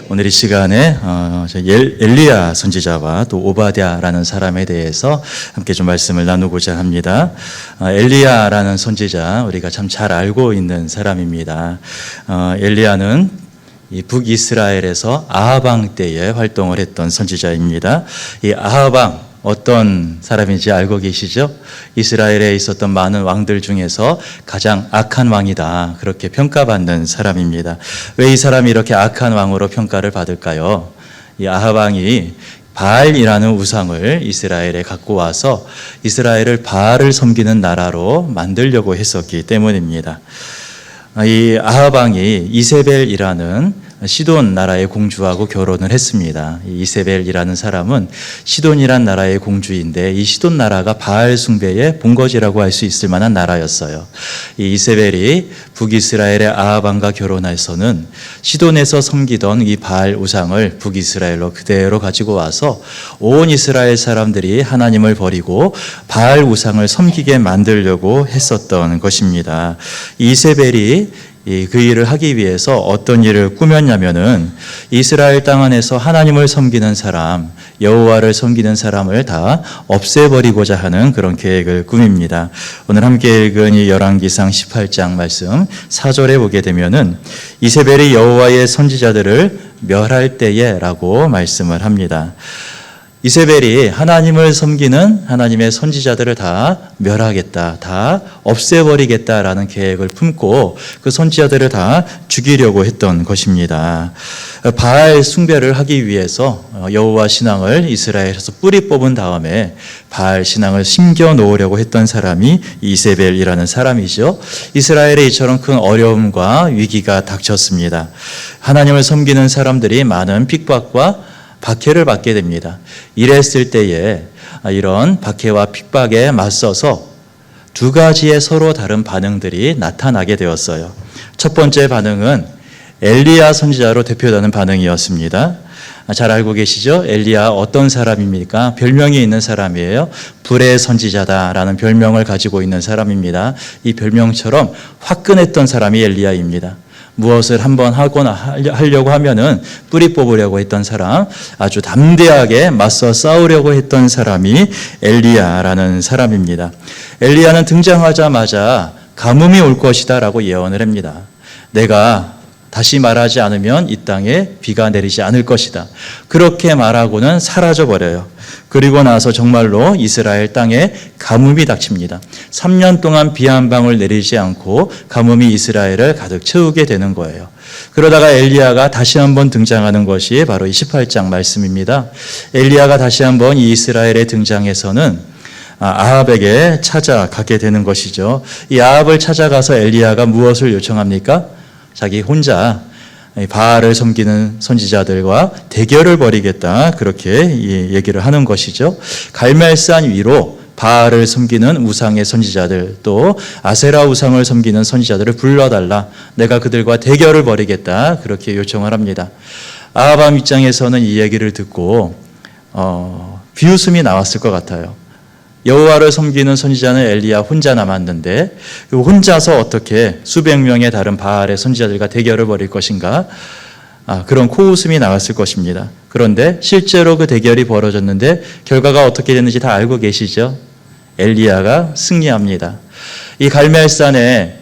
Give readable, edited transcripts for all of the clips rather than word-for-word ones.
오늘 이 시간에 엘리야 선지자와 또 오바댜라는 사람에 대해서 함께 좀 말씀을 나누고자 합니다. 엘리야라는 선지자, 우리가 참 잘 알고 있는 사람입니다. 엘리야는 이 북이스라엘에서 아합 왕 때에 활동을 했던 선지자입니다. 이 아합 왕, 어떤 사람인지 알고 계시죠? 이스라엘에 있었던 많은 왕들 중에서 가장 악한 왕이다, 그렇게 평가받는 사람입니다. 왜 이 사람이 이렇게 악한 왕으로 평가를 받을까요? 이 아합 왕이 바알이라는 우상을 이스라엘에 갖고 와서 이스라엘을 바알을 섬기는 나라로 만들려고 했었기 때문입니다. 이 아합 왕이 이세벨이라는 시돈 나라의 공주하고 결혼을 했습니다. 이 이세벨이라는 사람은 시돈이란 나라의 공주인데, 이 시돈 나라가 바알 숭배의 본거지라고 할 수 있을 만한 나라였어요. 이 이세벨이 북이스라엘의 아합 왕과 결혼해서는 시돈에서 섬기던 이 바알 우상을 북이스라엘로 그대로 가지고 와서 온 이스라엘 사람들이 하나님을 버리고 바알 우상을 섬기게 만들려고 했었던 것입니다. 이세벨이 그 일을 하기 위해서 어떤 일을 꾸몄냐면은 이스라엘 땅 안에서 하나님을 섬기는 사람, 여호와를 섬기는 사람을 다 없애버리고자 하는 그런 계획을 꾸밉니다. 오늘 함께 읽은 이 열왕기상 18장 말씀 4절에 보게 되면은 이세벨이 여호와의 선지자들을 멸할 때에 라고 말씀을 합니다. 이세벨이 하나님을 섬기는 하나님의 선지자들을 다 멸하겠다, 다 없애버리겠다라는 계획을 품고 그 선지자들을 다 죽이려고 했던 것입니다. 바알 숭배를 하기 위해서 여호와 신앙을 이스라엘에서 뿌리 뽑은 다음에 바알 신앙을 심겨 놓으려고 했던 사람이 이세벨이라는 사람이죠. 이스라엘에 이처럼 큰 어려움과 위기가 닥쳤습니다. 하나님을 섬기는 사람들이 많은 핍박과 박해를 받게 됩니다. 이랬을 때에 이런 박해와 핍박에 맞서서 두 가지의 서로 다른 반응들이 나타나게 되었어요. 첫 번째 반응은 엘리야 선지자로 대표되는 반응이었습니다. 잘 알고 계시죠? 엘리야 어떤 사람입니까? 별명이 있는 사람이에요. 불의 선지자다라는 별명을 가지고 있는 사람입니다. 이 별명처럼 화끈했던 사람이 엘리야입니다. 무엇을 한번 하거나 하려고 하면은 뿌리 뽑으려고 했던 사람, 아주 담대하게 맞서 싸우려고 했던 사람이 엘리야라는 사람입니다. 엘리야는 등장하자마자 가뭄이 올 것이다 라고 예언을 합니다. 내가 다시 말하지 않으면 이 땅에 비가 내리지 않을 것이다. 그렇게 말하고는 사라져버려요. 그리고 나서 정말로 이스라엘 땅에 가뭄이 닥칩니다. 3년 동안 비 한 방울 내리지 않고 가뭄이 이스라엘을 가득 채우게 되는 거예요. 그러다가 엘리야가 다시 한번 등장하는 것이 바로 이 18장 말씀입니다. 엘리야가 다시 한번 이 이스라엘에 등장해서는 아합에게 찾아가게 되는 것이죠. 이 아합을 찾아가서 엘리야가 무엇을 요청합니까? 자기 혼자 바알을 섬기는 선지자들과 대결을 벌이겠다, 그렇게 얘기를 하는 것이죠. 갈멜산 위로 바알을 섬기는 우상의 선지자들, 또 아세라 우상을 섬기는 선지자들을 불러달라, 내가 그들과 대결을 벌이겠다, 그렇게 요청을 합니다. 아합 왕 입장에서는 이 얘기를 듣고 비웃음이 나왔을 것 같아요. 여호와를 섬기는 선지자는 엘리야 혼자 남았는데 혼자서 어떻게 수백 명의 다른 바알의 선지자들과 대결을 벌일 것인가? 그런 코웃음이 나왔을 것입니다. 그런데 실제로 그 대결이 벌어졌는데 결과가 어떻게 됐는지 다 알고 계시죠? 엘리야가 승리합니다. 이 갈멜산에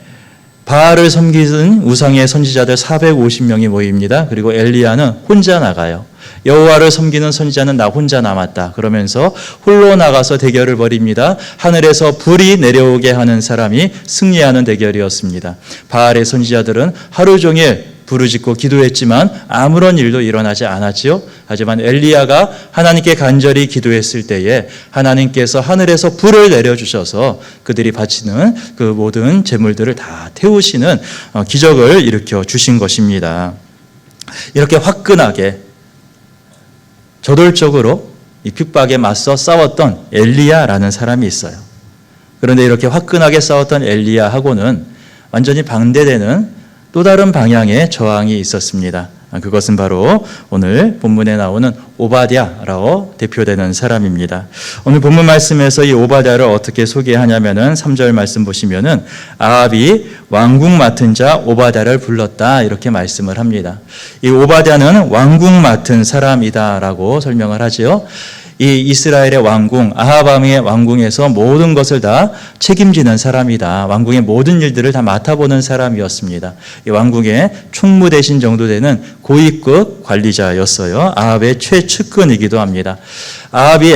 바알을 섬기는 우상의 선지자들 450명이 모입니다. 그리고 엘리야는 혼자 나가요. 여호와를 섬기는 선지자는 나 혼자 남았다, 그러면서 홀로 나가서 대결을 벌입니다. 하늘에서 불이 내려오게 하는 사람이 승리하는 대결이었습니다. 바알의 선지자들은 하루 종일 부르짖고 기도했지만 아무런 일도 일어나지 않았지요. 하지만 엘리야가 하나님께 간절히 기도했을 때에 하나님께서 하늘에서 불을 내려주셔서 그들이 바치는 그 모든 재물들을 다 태우시는 기적을 일으켜 주신 것입니다. 이렇게 화끈하게 저돌적으로 이 핍박에 맞서 싸웠던 엘리야라는 사람이 있어요. 그런데 이렇게 화끈하게 싸웠던 엘리야하고는 완전히 반대되는 또 다른 방향의 저항이 있었습니다. 그것은 바로 오늘 본문에 나오는 오바댜라고 대표되는 사람입니다. 오늘 본문 말씀에서 이 오바댜를 어떻게 소개하냐면은 3절 말씀 보시면은 아합이 왕궁 맡은 자 오바댜를 불렀다 이렇게 말씀을 합니다. 이 오바댜는 왕궁 맡은 사람이다라고 설명을 하지요. 이 이스라엘의 왕궁, 아합 왕의 왕궁에서 모든 것을 다 책임지는 사람이다. 왕궁의 모든 일들을 다 맡아보는 사람이었습니다. 이 왕궁의 총무 대신 정도 되는 고위급 관리자였어요. 아합의 최측근이기도 합니다. 아합이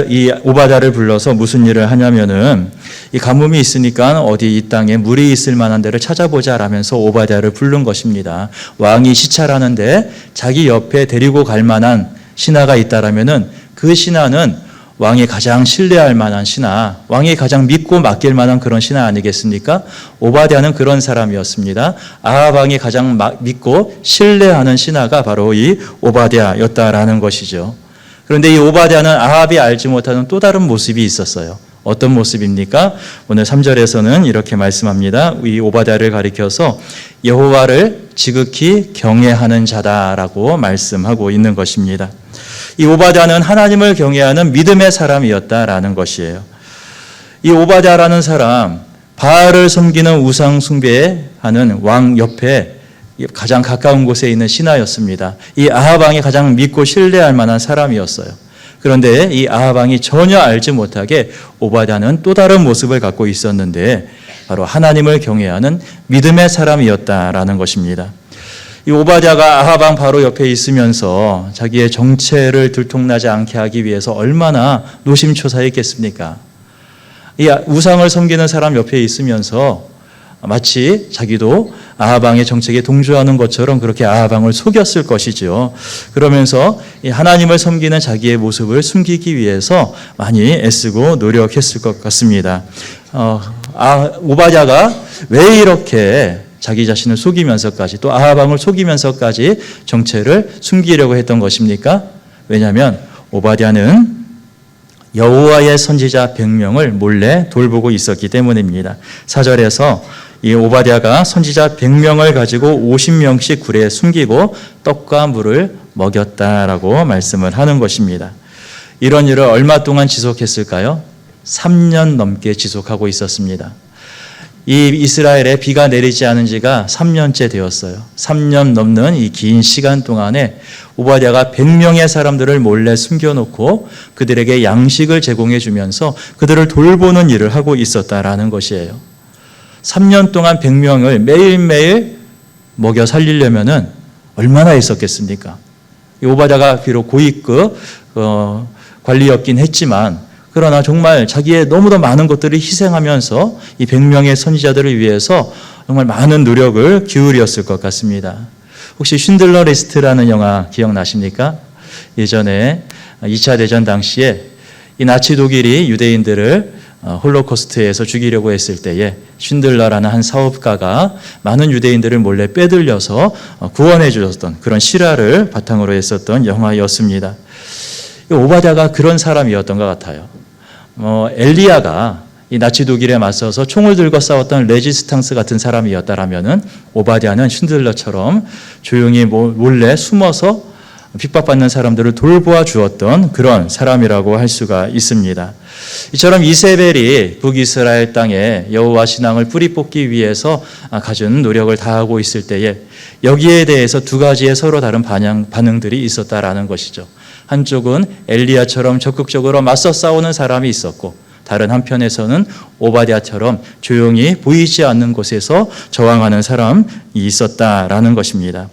이 오바댜를 불러서 무슨 일을 하냐면은 이 가뭄이 있으니까 어디 이 땅에 물이 있을 만한 데를 찾아보자 라면서 오바댜를 부른 것입니다. 왕이 시찰하는데 자기 옆에 데리고 갈 만한 신하가 있다라면은 그 신하는 왕이 가장 신뢰할 만한 신하, 왕이 가장 믿고 맡길 만한 그런 신하 아니겠습니까? 오바댜는 그런 사람이었습니다. 아합 왕이 가장 믿고 신뢰하는 신하가 바로 이 오바댜였다라는 것이죠. 그런데 이 오바댜는 아합이 알지 못하는 또 다른 모습이 있었어요. 어떤 모습입니까? 오늘 3절에서는 이렇게 말씀합니다. 이 오바댜를 가리켜서 여호와를 지극히 경외하는 자다라고 말씀하고 있는 것입니다. 이 오바댜는 하나님을 경외하는 믿음의 사람이었다라는 것이에요. 이 오바댜라는 사람, 바알을 섬기는 우상 숭배하는 왕 옆에 가장 가까운 곳에 있는 신하였습니다. 이 아합 왕이 가장 믿고 신뢰할 만한 사람이었어요. 그런데 이 아합 왕이 전혀 알지 못하게 오바댜는 또 다른 모습을 갖고 있었는데 바로 하나님을 경외하는 믿음의 사람이었다라는 것입니다. 이 오바댜가 아합 왕 바로 옆에 있으면서 자기의 정체를 들통나지 않게 하기 위해서 얼마나 노심초사했겠습니까? 이 우상을 섬기는 사람 옆에 있으면서 마치 자기도 아합 왕의 정책에 동조하는 것처럼 그렇게 아합 왕을 속였을 것이죠. 그러면서 이 하나님을 섬기는 자기의 모습을 숨기기 위해서 많이 애쓰고 노력했을 것 같습니다. 오바댜가 왜 이렇게 자기 자신을 속이면서까지 또 아합 왕을 속이면서까지 정체를 숨기려고 했던 것입니까? 왜냐하면 오바댜는 여호와의 선지자 100명을 몰래 돌보고 있었기 때문입니다. 4절에서 이 오바댜가 선지자 100명을 가지고 50명씩 굴에 숨기고 떡과 물을 먹였다라고 말씀을 하는 것입니다. 이런 일을 얼마 동안 지속했을까요? 3년 넘게 지속하고 있었습니다. 이 이스라엘에 비가 내리지 않은 지가 3년째 되었어요. 3년 넘는 이 긴 시간 동안에 오바댜가 100명의 사람들을 몰래 숨겨놓고 그들에게 양식을 제공해 주면서 그들을 돌보는 일을 하고 있었다라는 것이에요. 3년 동안 100명을 매일매일 먹여 살리려면은 얼마나 있었겠습니까? 오바댜가 비록 고위급 관리였긴 했지만 그러나 정말 자기의 너무도 많은 것들을 희생하면서 이 100명의 선지자들을 위해서 정말 많은 노력을 기울였을 것 같습니다. 혹시 쉰들러 리스트라는 영화 기억나십니까? 예전에 2차 대전 당시에 이 나치 독일이 유대인들을 홀로코스트에서 죽이려고 했을 때에 쉰들러라는 한 사업가가 많은 유대인들을 몰래 빼들려서 구원해 주셨던 그런 실화를 바탕으로 했었던 영화였습니다. 오바댜가 그런 사람이었던 것 같아요. 엘리야가 이 나치 독일에 맞서서 총을 들고 싸웠던 레지스탕스 같은 사람이었다라면은 오바댜는 쉰들러처럼 조용히 몰래 숨어서 핍박받는 사람들을 돌보아 주었던 그런 사람이라고 할 수가 있습니다. 이처럼 이세벨이 북이스라엘 땅에 여호와 신앙을 뿌리 뽑기 위해서 가진 노력을 다하고 있을 때에 여기에 대해서 두 가지의 서로 다른 반응들이 있었다라는 것이죠. 한쪽은 엘리야처럼 적극적으로 맞서 싸우는 사람이 있었고 다른 한편에서는 오바댜처럼 조용히 보이지 않는 곳에서 저항하는 사람이 있었다라는 것입니다.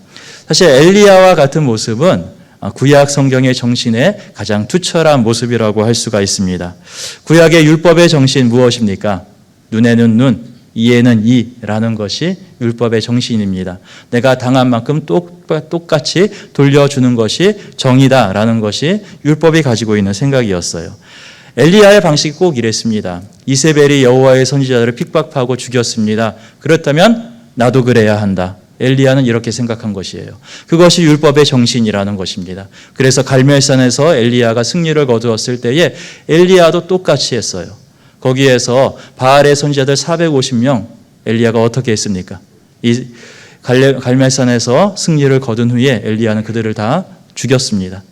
사실 엘리야와 같은 모습은 구약 성경의 정신의 가장 투철한 모습이라고 할 수가 있습니다. 구약의 율법의 정신 무엇입니까? 눈에는 눈, 이에는 이라는 것이 율법의 정신입니다. 내가 당한 만큼 똑같이 돌려주는 것이 정의다라는 것이 율법이 가지고 있는 생각이었어요. 엘리야의 방식이 꼭 이랬습니다. 이세벨이 여호와의 선지자들을 핍박하고 죽였습니다. 그렇다면 나도 그래야 한다. 엘리야는 이렇게 생각한 것이에요. 그것이 율법의 정신이라는 것입니다. 그래서 갈멜산에서 엘리야가 승리를 거두었을 때에 엘리야도 똑같이 했어요. 거기에서 바알의 선지자들 450명 엘리야가 어떻게 했습니까? 이 갈멜산에서 승리를 거둔 후에 엘리야는 그들을 다 죽였습니다.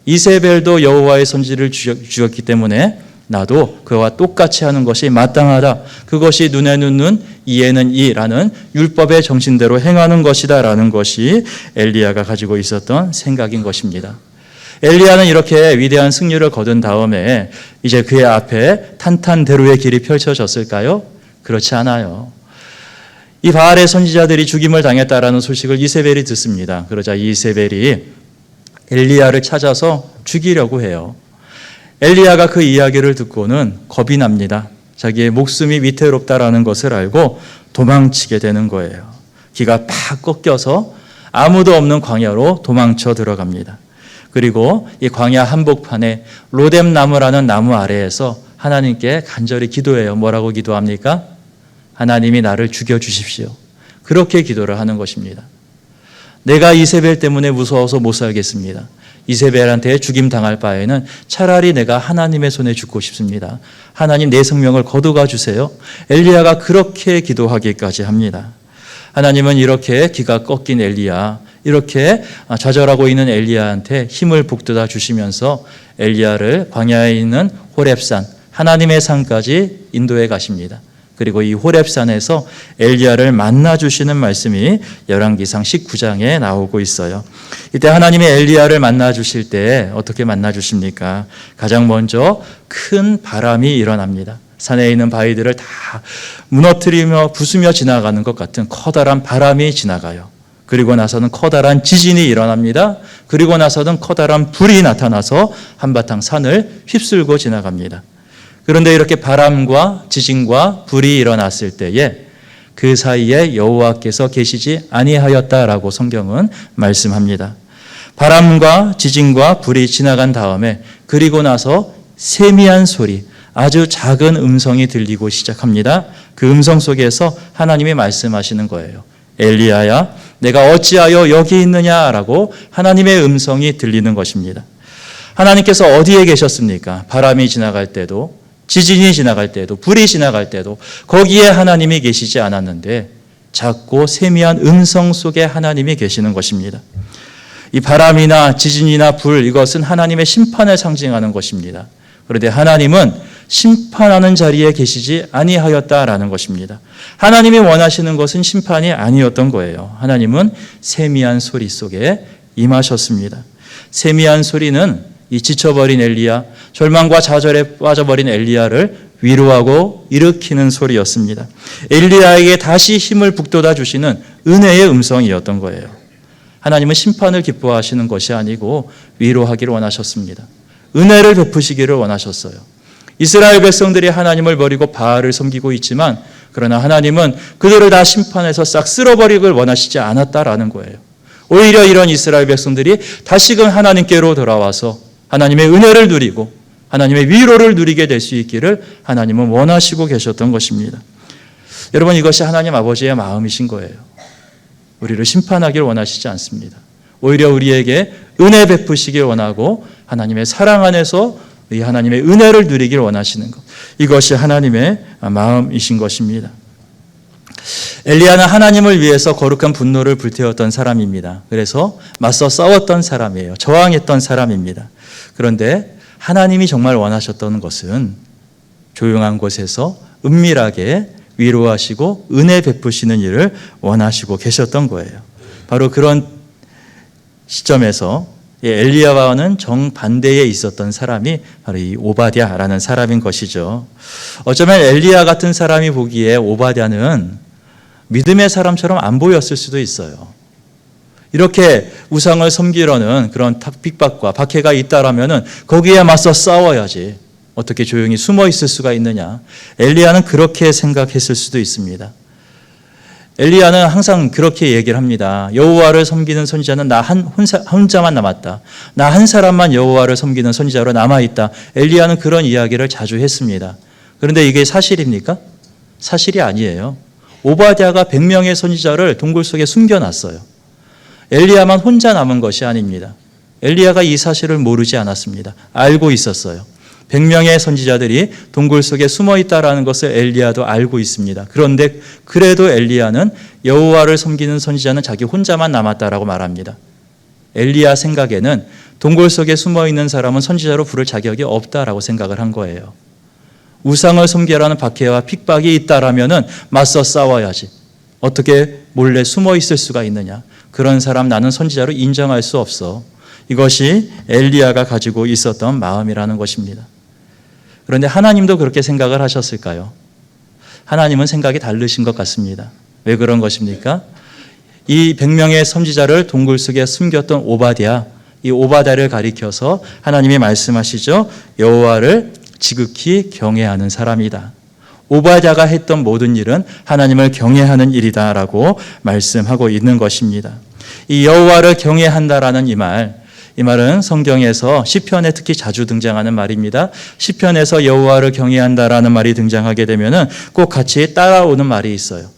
이세벨도 여호와의 선지를 죽였기 때문에 나도 그와 똑같이 하는 것이 마땅하다. 그것이 눈에는 눈, 이에는 이라는 율법의 정신대로 행하는 것이다 라는 것이 엘리야가 가지고 있었던 생각인 것입니다. 엘리야는 이렇게 위대한 승리를 거둔 다음에 이제 그의 앞에 탄탄대로의 길이 펼쳐졌을까요? 그렇지 않아요. 이 바알의 선지자들이 죽임을 당했다라는 소식을 이세벨이 듣습니다. 그러자 이세벨이 엘리야를 찾아서 죽이려고 해요. 엘리야가 그 이야기를 듣고는 겁이 납니다. 자기의 목숨이 위태롭다라는 것을 알고 도망치게 되는 거예요. 기가 팍 꺾여서 아무도 없는 광야로 도망쳐 들어갑니다. 그리고 이 광야 한복판에 로뎀 나무라는 나무 아래에서 하나님께 간절히 기도해요. 뭐라고 기도합니까? 하나님이 나를 죽여주십시오. 그렇게 기도를 하는 것입니다. 내가 이세벨 때문에 무서워서 못 살겠습니다. 이세벨한테 죽임 당할 바에는 차라리 내가 하나님의 손에 죽고 싶습니다. 하나님 내 생명을 거두가 주세요. 엘리야가 그렇게 기도하기까지 합니다. 하나님은 이렇게 기가 꺾인 엘리야, 이렇게 좌절하고 있는 엘리야한테 힘을 북돋아 주시면서 엘리야를 광야에 있는 호렙산, 하나님의 산까지 인도해 가십니다. 그리고 이 호렙산에서 엘리야를 만나 주시는 말씀이 열왕기상 19장에 나오고 있어요. 이때 하나님이 엘리야를 만나 주실 때 어떻게 만나 주십니까? 가장 먼저 큰 바람이 일어납니다. 산에 있는 바위들을 다 무너뜨리며 부수며 지나가는 것 같은 커다란 바람이 지나가요. 그리고 나서는 커다란 지진이 일어납니다. 그리고 나서는 커다란 불이 나타나서 한바탕 산을 휩쓸고 지나갑니다. 그런데 이렇게 바람과 지진과 불이 일어났을 때에 그 사이에 여호와께서 계시지 아니하였다라고 성경은 말씀합니다. 바람과 지진과 불이 지나간 다음에 그리고 나서 세미한 소리, 아주 작은 음성이 들리고 시작합니다. 그 음성 속에서 하나님이 말씀하시는 거예요. 엘리야야, 내가 어찌하여 여기 있느냐라고 하나님의 음성이 들리는 것입니다. 하나님께서 어디에 계셨습니까? 바람이 지나갈 때도, 지진이 지나갈 때도, 불이 지나갈 때도 거기에 하나님이 계시지 않았는데 작고 세미한 음성 속에 하나님이 계시는 것입니다. 이 바람이나 지진이나 불, 이것은 하나님의 심판을 상징하는 것입니다. 그런데 하나님은 심판하는 자리에 계시지 아니하였다라는 것입니다. 하나님이 원하시는 것은 심판이 아니었던 거예요. 하나님은 세미한 소리 속에 임하셨습니다. 세미한 소리는 이 지쳐버린 엘리야, 절망과 좌절에 빠져버린 엘리야를 위로하고 일으키는 소리였습니다. 엘리야에게 다시 힘을 북돋아 주시는 은혜의 음성이었던 거예요. 하나님은 심판을 기뻐하시는 것이 아니고 위로하기를 원하셨습니다. 은혜를 베푸시기를 원하셨어요. 이스라엘 백성들이 하나님을 버리고 바알을 섬기고 있지만 그러나 하나님은 그들을 다 심판해서 싹 쓸어버리길 원하시지 않았다라는 거예요. 오히려 이런 이스라엘 백성들이 다시금 하나님께로 돌아와서 하나님의 은혜를 누리고 하나님의 위로를 누리게 될 수 있기를 하나님은 원하시고 계셨던 것입니다. 여러분, 이것이 하나님 아버지의 마음이신 거예요. 우리를 심판하길 원하시지 않습니다. 오히려 우리에게 은혜 베푸시길 원하고 하나님의 사랑 안에서 이 하나님의 은혜를 누리길 원하시는 것, 이것이 하나님의 마음이신 것입니다. 엘리야는 하나님을 위해서 거룩한 분노를 불태웠던 사람입니다. 그래서 맞서 싸웠던 사람이에요. 저항했던 사람입니다. 그런데 하나님이 정말 원하셨던 것은 조용한 곳에서 은밀하게 위로하시고 은혜 베푸시는 일을 원하시고 계셨던 거예요. 바로 그런 시점에서 엘리야와는 정반대에 있었던 사람이 바로 이 오바댜라는 사람인 것이죠. 어쩌면 엘리야 같은 사람이 보기에 오바댜는 믿음의 사람처럼 안 보였을 수도 있어요. 이렇게 우상을 섬기려는 그런 핍박과 박해가 있다라면은 거기에 맞서 싸워야지 어떻게 조용히 숨어 있을 수가 있느냐. 엘리야는 그렇게 생각했을 수도 있습니다. 엘리야는 항상 그렇게 얘기를 합니다. 여호와를 섬기는 선지자는 나 혼자만 남았다. 나 한 사람만 여호와를 섬기는 선지자로 남아있다. 엘리야는 그런 이야기를 자주 했습니다. 그런데 이게 사실입니까? 사실이 아니에요. 오바댜가 100명의 선지자를 동굴 속에 숨겨놨어요. 엘리야만 혼자 남은 것이 아닙니다. 엘리야가 이 사실을 모르지 않았습니다. 알고 있었어요. 100명의 선지자들이 동굴 속에 숨어 있다라는 것을 엘리야도 알고 있습니다. 그런데 그래도 엘리야는 여호와를 섬기는 선지자는 자기 혼자만 남았다라고 말합니다. 엘리야 생각에는 동굴 속에 숨어 있는 사람은 선지자로 부를 자격이 없다라고 생각을 한 거예요. 우상을 섬기라는 박해와 핍박이 있다라면은 맞서 싸워야지. 어떻게 몰래 숨어 있을 수가 있느냐? 그런 사람 나는 선지자로 인정할 수 없어. 이것이 엘리야가 가지고 있었던 마음이라는 것입니다. 그런데 하나님도 그렇게 생각을 하셨을까요? 하나님은 생각이 다르신 것 같습니다. 왜 그런 것입니까? 이 100명의 선지자를 동굴 속에 숨겼던 오바댜, 이 오바댜를 가리켜서 하나님이 말씀하시죠. 여호와를 지극히 경외하는 사람이다. 오바댜가 했던 모든 일은 하나님을 경외하는 일이다라고 말씀하고 있는 것입니다. 이 여호와를 경외한다라는 이 말은 성경에서 시편에 특히 자주 등장하는 말입니다. 시편에서 여호와를 경외한다라는 말이 등장하게 되면은 꼭 같이 따라오는 말이 있어요.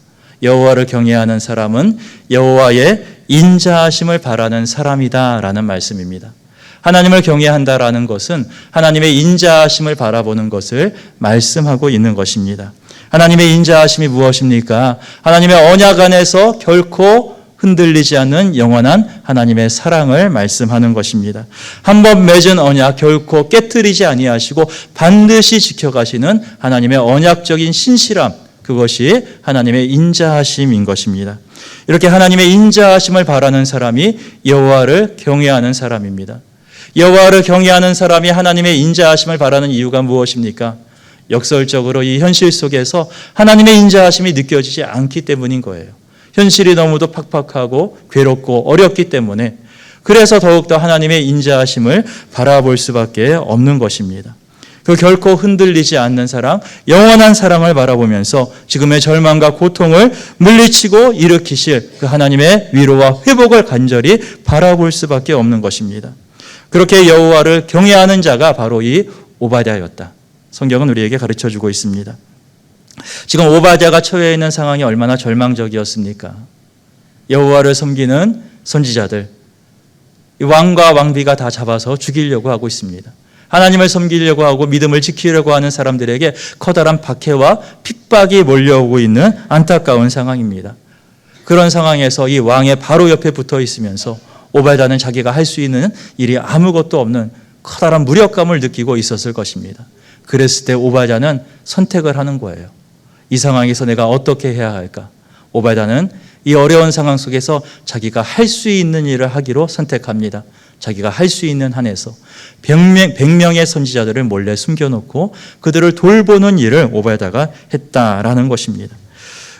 여호와를 경외하는 사람은 여호와의 인자하심을 바라는 사람이다라는 말씀입니다. 하나님을 경외한다라는 것은 하나님의 인자하심을 바라보는 것을 말씀하고 있는 것입니다. 하나님의 인자하심이 무엇입니까? 하나님의 언약 안에서 결코 흔들리지 않는 영원한 하나님의 사랑을 말씀하는 것입니다. 한번 맺은 언약 결코 깨뜨리지 아니하시고 반드시 지켜가시는 하나님의 언약적인 신실함, 그것이 하나님의 인자하심인 것입니다. 이렇게 하나님의 인자하심을 바라는 사람이 여호와를 경외하는 사람입니다. 여호와를 경외하는 사람이 하나님의 인자하심을 바라는 이유가 무엇입니까? 역설적으로 이 현실 속에서 하나님의 인자하심이 느껴지지 않기 때문인 거예요. 현실이 너무도 팍팍하고 괴롭고 어렵기 때문에, 그래서 더욱더 하나님의 인자하심을 바라볼 수밖에 없는 것입니다. 그 결코 흔들리지 않는 사랑, 영원한 사랑을 바라보면서 지금의 절망과 고통을 물리치고 일으키실 그 하나님의 위로와 회복을 간절히 바라볼 수밖에 없는 것입니다. 그렇게 여호와를 경외하는 자가 바로 이 오바댜였다. 성경은 우리에게 가르쳐주고 있습니다. 지금 오바댜가 처해 있는 상황이 얼마나 절망적이었습니까? 여호와를 섬기는 선지자들, 왕과 왕비가 다 잡아서 죽이려고 하고 있습니다. 하나님을 섬기려고 하고 믿음을 지키려고 하는 사람들에게 커다란 박해와 핍박이 몰려오고 있는 안타까운 상황입니다. 그런 상황에서 이 왕의 바로 옆에 붙어 있으면서 오바댜는 자기가 할 수 있는 일이 아무것도 없는 커다란 무력감을 느끼고 있었을 것입니다. 그랬을 때 오바댜는 선택을 하는 거예요. 이 상황에서 내가 어떻게 해야 할까? 오바댜는 이 어려운 상황 속에서 자기가 할 수 있는 일을 하기로 선택합니다. 자기가 할 수 있는 한에서 100명의 선지자들을 몰래 숨겨놓고 그들을 돌보는 일을 오바댜가 했다라는 것입니다.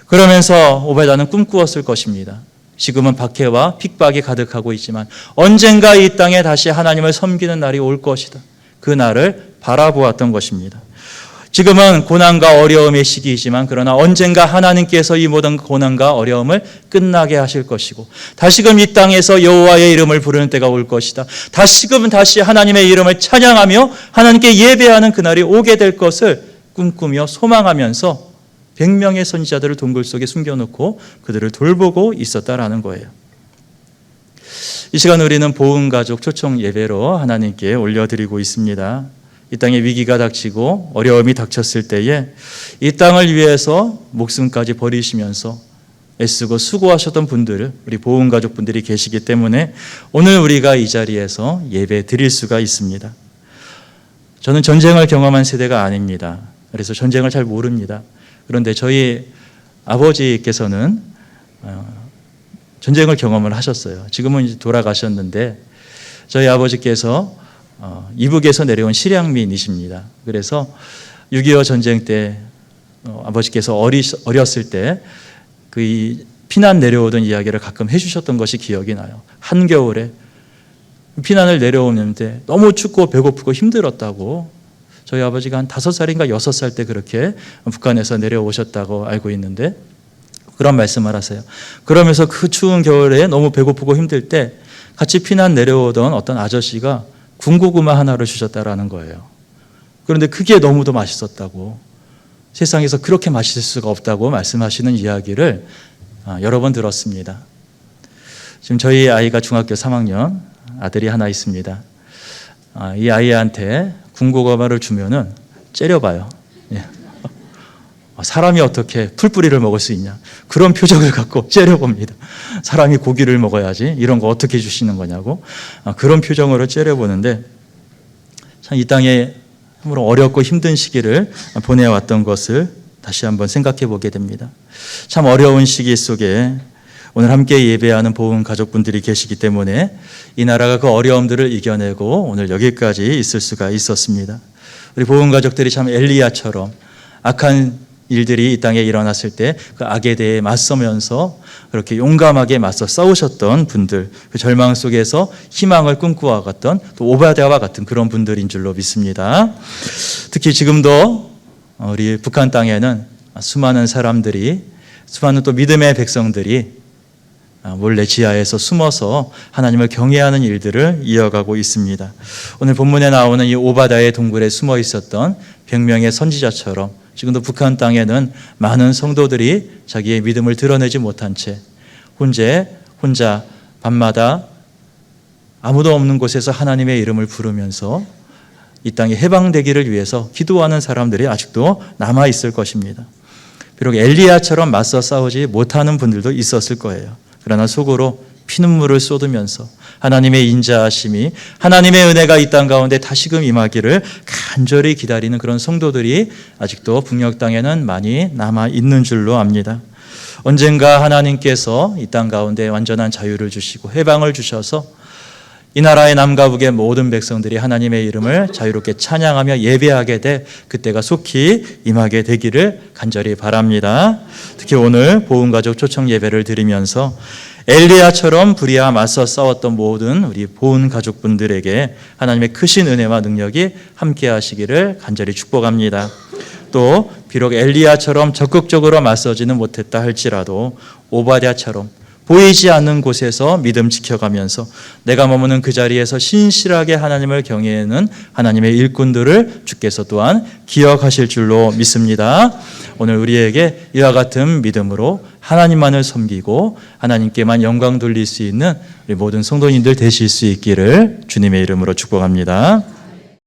그러면서 오바댜는 꿈꾸었을 것입니다. 지금은 박해와 핍박이 가득하고 있지만 언젠가 이 땅에 다시 하나님을 섬기는 날이 올 것이다. 그 날을 바라보았던 것입니다. 지금은 고난과 어려움의 시기이지만 그러나 언젠가 하나님께서 이 모든 고난과 어려움을 끝나게 하실 것이고 다시금 이 땅에서 여호와의 이름을 부르는 때가 올 것이다. 다시금 다시 하나님의 이름을 찬양하며 하나님께 예배하는 그날이 오게 될 것을 꿈꾸며 소망하면서 100명의 선지자들을 동굴 속에 숨겨놓고 그들을 돌보고 있었다라는 거예요. 이 시간 우리는 보훈가족 초청 예배로 하나님께 올려드리고 있습니다. 이 땅에 위기가 닥치고 어려움이 닥쳤을 때에 이 땅을 위해서 목숨까지 버리시면서 애쓰고 수고하셨던 분들, 우리 보훈가족분들이 계시기 때문에 오늘 우리가 이 자리에서 예배 드릴 수가 있습니다. 저는 전쟁을 경험한 세대가 아닙니다. 그래서 전쟁을 잘 모릅니다. 그런데 저희 아버지께서는 전쟁을 경험을 하셨어요. 지금은 이제 돌아가셨는데 저희 아버지께서 이북에서 내려온 실향민이십니다. 그래서 6.25 전쟁 때 아버지께서 어렸을 때 그 피난 내려오던 이야기를 가끔 해주셨던 것이 기억이 나요. 한겨울에 피난을 내려오는데 너무 춥고 배고프고 힘들었다고 저희 아버지가 한 5살인가 6살 때 그렇게 북한에서 내려오셨다고 알고 있는데 그런 말씀을 하세요. 그러면서 그 추운 겨울에 너무 배고프고 힘들 때 같이 피난 내려오던 어떤 아저씨가 군고구마 하나를 주셨다라는 거예요. 그런데 그게 너무도 맛있었다고, 세상에서 그렇게 맛있을 수가 없다고 말씀하시는 이야기를 여러 번 들었습니다. 지금 저희 아이가 중학교 3학년 아들이 하나 있습니다. 이 아이한테 군고구마를 주면은 째려봐요. 예. 사람이 어떻게 풀뿌리를 먹을 수 있냐, 그런 표정을 갖고 째려봅니다. 사람이 고기를 먹어야지 이런 거 어떻게 주시는 거냐고 그런 표정으로 째려보는데, 참 이 땅에 참으로 어렵고 힘든 시기를 보내왔던 것을 다시 한번 생각해 보게 됩니다. 참 어려운 시기 속에 오늘 함께 예배하는 보훈 가족분들이 계시기 때문에 이 나라가 그 어려움들을 이겨내고 오늘 여기까지 있을 수가 있었습니다. 우리 보훈 가족들이 참 엘리야처럼 악한 일들이 이 땅에 일어났을 때 그 악에 대해 맞서면서 그렇게 용감하게 맞서 싸우셨던 분들, 그 절망 속에서 희망을 꿈꾸어갔던 또 오바댜와 같은 그런 분들인 줄로 믿습니다. 특히 지금도 우리 북한 땅에는 수많은 사람들이, 수많은 또 믿음의 백성들이 몰래 지하에서 숨어서 하나님을 경외하는 일들을 이어가고 있습니다. 오늘 본문에 나오는 이 오바댜의 동굴에 숨어 있었던 100명의 선지자처럼 지금도 북한 땅에는 많은 성도들이 자기의 믿음을 드러내지 못한 채 혼자 밤마다 아무도 없는 곳에서 하나님의 이름을 부르면서 이 땅이 해방되기를 위해서 기도하는 사람들이 아직도 남아있을 것입니다. 비록 엘리야처럼 맞서 싸우지 못하는 분들도 있었을 거예요. 그러나 속으로 피눈물을 쏟으면서 하나님의 인자하심이, 하나님의 은혜가 이 땅 가운데 다시금 임하기를 간절히 기다리는 그런 성도들이 아직도 북녘 땅에는 많이 남아있는 줄로 압니다. 언젠가 하나님께서 이 땅 가운데 완전한 자유를 주시고 해방을 주셔서 이 나라의 남과 북의 모든 백성들이 하나님의 이름을 자유롭게 찬양하며 예배하게 돼 그때가 속히 임하게 되기를 간절히 바랍니다. 특히 오늘 보훈가족 초청 예배를 드리면서 엘리야처럼 불의와 맞서 싸웠던 모든 우리 보훈가족분들에게 하나님의 크신 은혜와 능력이 함께 하시기를 간절히 축복합니다. 또 비록 엘리야처럼 적극적으로 맞서지는 못했다 할지라도 오바댜처럼 보이지 않는 곳에서 믿음 지켜가면서 내가 머무는 그 자리에서 신실하게 하나님을 경외하는 하나님의 일꾼들을 주께서 또한 기억하실 줄로 믿습니다. 오늘 우리에게 이와 같은 믿음으로 하나님만을 섬기고 하나님께만 영광 돌릴 수 있는 우리 모든 성도님들 되실 수 있기를 주님의 이름으로 축복합니다.